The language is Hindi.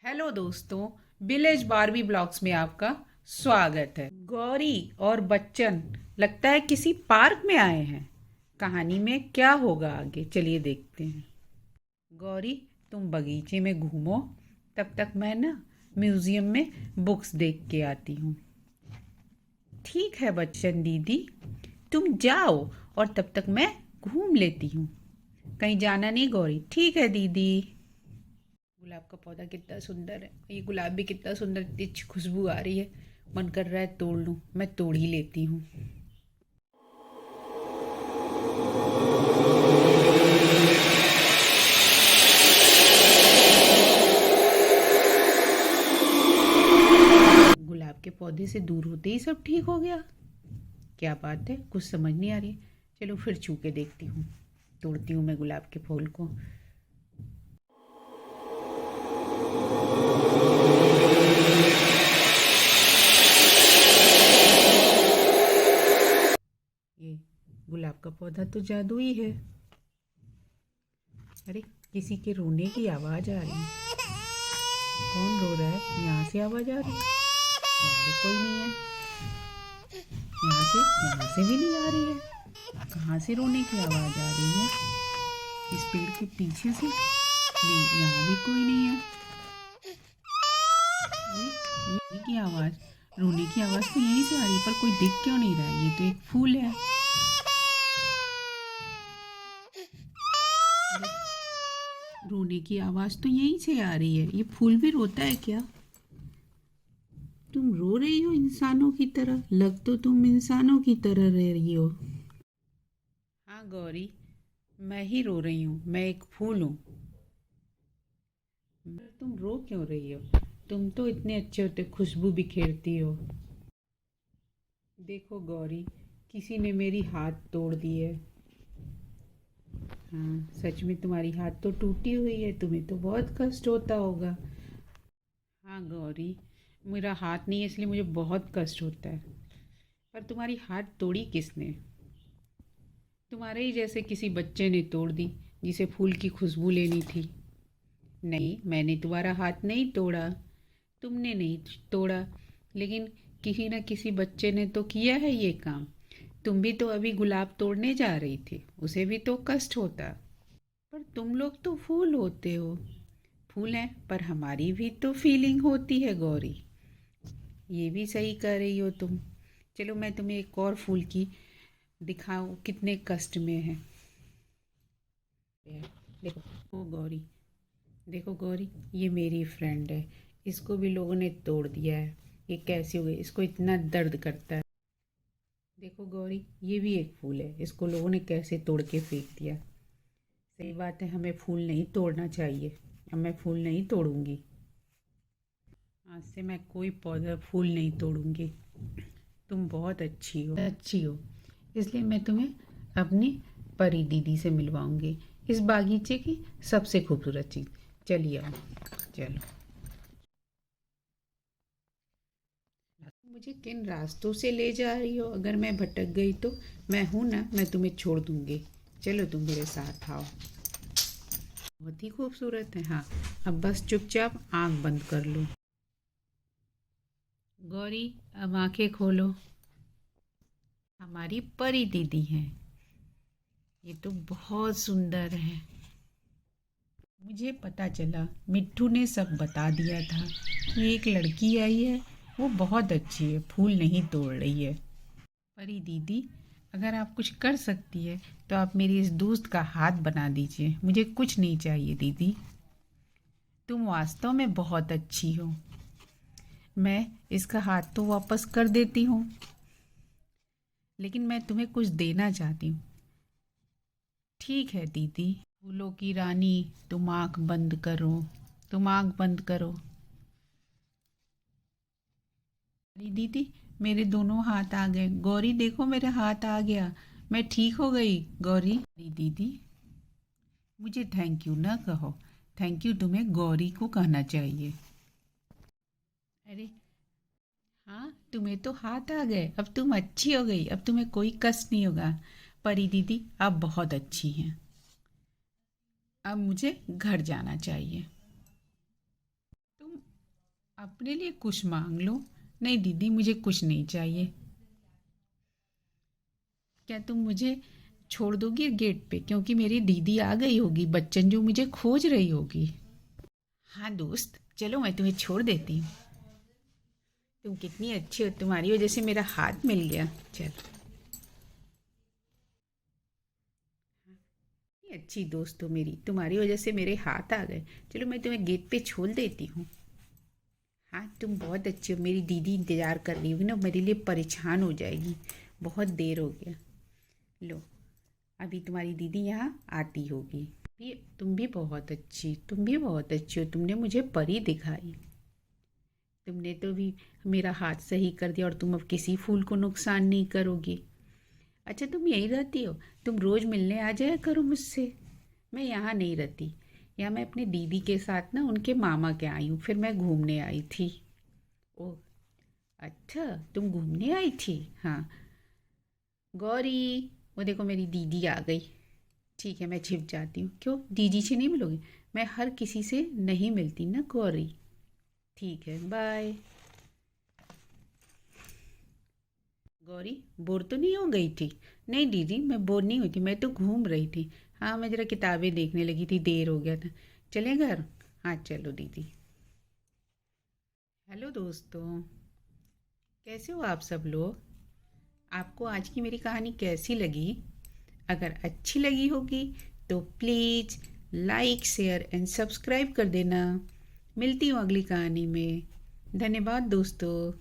हेलो दोस्तों, विलेज बारबी ब्लॉग्स में आपका स्वागत है। गौरी और बच्चन लगता है किसी पार्क में आए हैं। कहानी में क्या होगा आगे, चलिए देखते हैं। गौरी, तुम बगीचे में घूमो, तब तक मैं ना म्यूजियम में बुक्स देख के आती हूँ। ठीक है बच्चन दीदी, तुम जाओ और तब तक मैं घूम लेती हूँ। कहीं जाना नहीं गौरी? ठीक है दीदी। गुलाब का पौधा कितना सुंदर है, ये गुलाब भी कितना सुंदर, इतनी अच्छी खुशबू आ रही है। मन कर रहा है तोड़ लूं, मैं तोड़ ही लेती हूँ। गुलाब के पौधे से दूर होते ही सब ठीक हो गया। क्या बात है, कुछ समझ नहीं आ रही। चलो फिर छू के देखती हूँ। तोड़ती हूँ मैं गुलाब के फूल को। ये गुलाब का पौधा तो जादुई है। अरे, किसी के रोने की आवाज आ रही है। कौन रो रहा है? यहाँ से आवाज आ रही है। यहाँ भी कोई नहीं है। यहाँ से भी नहीं आ रही है। कहाँ से रोने की आवाज आ रही है? इस पेड़ के पीछे से भी, यहाँ भी कोई नहीं है। ये की आवाज, रोने की आवाज तो यहीं से आ रही है, पर कोई दिख क्यों नहीं रहा है? ये तो एक फूल है। रोने की आवाज तो यहीं से आ रही है, ये फूल भी रोता है क्या? तुम रो रही हो इंसानों की तरह, लग तो तुम इंसानों की तरह रह रही हो। हाँ गौरी, मैं ही रो रही हूँ, मैं एक फूल हूँ। तुम रो क्यों रही हो? तुम तो इतने अच्छे होते, खुशबू बिखेरती हो। देखो गौरी, किसी ने मेरी हाथ तोड़ दी है। हाँ, सच में तुम्हारी हाथ तो टूटी हुई है, तुम्हें तो बहुत कष्ट होता होगा। हाँ गौरी, मेरा हाथ नहीं है इसलिए मुझे बहुत कष्ट होता है। पर तुम्हारी हाथ तोड़ी किसने? तुम्हारे ही जैसे किसी बच्चे ने तोड़ दी, जिसे फूल की खुशबू लेनी थी। नहीं, मैंने तुम्हारा हाथ नहीं तोड़ा। तुमने नहीं तोड़ा, लेकिन किसी न किसी बच्चे ने तो किया है ये काम। तुम भी तो अभी गुलाब तोड़ने जा रही थी, उसे भी तो कष्ट होता। पर तुम लोग तो फूल होते हो। फूल हैं, पर हमारी भी तो फीलिंग होती है गौरी। ये भी सही कर रही हो तुम। चलो मैं तुम्हें एक और फूल की दिखाऊं कितने कष्ट में है। देखो, ओ गौरी, देखो गौरी, ये मेरी फ्रेंड है। इसको भी लोगों ने तोड़ दिया है। ये कैसे हो गई? इसको इतना दर्द करता है। देखो गौरी, ये भी एक फूल है, इसको लोगों ने कैसे तोड़ के फेंक दिया। सही बात है, हमें फूल नहीं तोड़ना चाहिए। अब मैं फूल नहीं तोड़ूंगी। आज से मैं कोई पौधा फूल नहीं तोड़ूंगी। तुम बहुत अच्छी हो, इसलिए मैं तुम्हें अपनी परी दीदी से मिलवाऊंगी, इस बागीचे की सबसे खूबसूरत चीज़। चलिए आओ, चलो। मुझे किन रास्तों से ले जा रही हो? अगर मैं भटक गई तो मैं हूं ना, मैं तुम्हें छोड़ दूंगी। चलो तुम मेरे साथ आओ। बहुत ही खूबसूरत है। हाँ, अब बस चुपचाप आंख बंद कर लो। गौरी, अब आंखें खोलो। हमारी परी दीदी हैं। ये तो बहुत सुंदर है। मुझे पता चला, मिट्ठू ने सब बता दिया था कि एक लड़की आई है, वो बहुत अच्छी है, फूल नहीं तोड़ रही है। परी दीदी, अगर आप कुछ कर सकती है तो आप मेरी इस दोस्त का हाथ बना दीजिए। मुझे कुछ नहीं चाहिए दीदी। तुम वास्तव में बहुत अच्छी हो। मैं इसका हाथ तो वापस कर देती हूँ, लेकिन मैं तुम्हें कुछ देना चाहती हूँ। ठीक है दीदी। फूलों की रानी, तुम आँख बंद करो। तुम आँख बंद करो। अरे दीदी, मेरे दोनों हाथ आ गए। गौरी देखो, मेरा हाथ आ गया। मैं ठीक हो गई गौरी। अरे दीदी, मुझे थैंक यू ना कहो। थैंक यू तुम्हें गौरी को कहना चाहिए। अरे हाँ, तुम्हें तो हाथ आ गए, अब तुम अच्छी हो गई, अब तुम्हें कोई कष्ट नहीं होगा। परी दीदी, आप बहुत अच्छी हैं। अब मुझे घर जाना चाहिए। तुम अपने लिए कुछ मांग लो। नहीं दीदी, मुझे कुछ नहीं चाहिए। क्या तुम मुझे छोड़ दोगी गेट पे, क्योंकि मेरी दीदी आ गई होगी, बच्चन जो मुझे खोज रही होगी। हाँ दोस्त, चलो मैं तुम्हें छोड़ देती हूँ। तुम कितनी अच्छी हो, तुम्हारी वजह से मेरा हाथ मिल गया। चल, कितनी अच्छी दोस्त हो मेरी, तुम्हारी वजह से मेरे हाथ आ गए। चलो मैं तुम्हें गेट पे छोड़ देती हूँ। हाँ तुम बहुत अच्छी हो, मेरी दीदी इंतज़ार कर रही होगी ना, मेरे लिए परेशान हो जाएगी। बहुत देर हो गया। लो, अभी तुम्हारी दीदी यहाँ आती होगी। भी तुम भी बहुत अच्छी हो, तुमने मुझे परी दिखाई। तुमने तो भी मेरा हाथ सही कर दिया, और तुम अब किसी फूल को नुकसान नहीं करोगी। अच्छा तुम यहीं रहती हो? तुम रोज़ मिलने आ जाया करो मुझसे। मैं यहाँ नहीं रहती, यहाँ मैं अपने दीदी के साथ ना उनके मामा के आई हूँ, फिर मैं घूमने आई थी। ओह, अच्छा तुम घूमने आई थी। हाँ गौरी, वो देखो मेरी दीदी आ गई। ठीक है मैं छिप जाती हूँ। क्यों, दीदी से नहीं मिलोगे? मैं हर किसी से नहीं मिलती ना गौरी। ठीक है बाय। गौरी, बोर तो नहीं हो गई थी? नहीं दीदी, मैं बोर नहीं हुई थी, मैं तो घूम रही थी। हाँ मैं ज़रा किताबें देखने लगी थी, देर हो गया था। चलें घर? हाँ चलो दीदी। हेलो दोस्तों, कैसे हो आप सब लोग? आपको आज की मेरी कहानी कैसी लगी? अगर अच्छी लगी होगी तो please like share and subscribe कर देना। मिलती हूँ अगली कहानी में। धन्यवाद दोस्तों।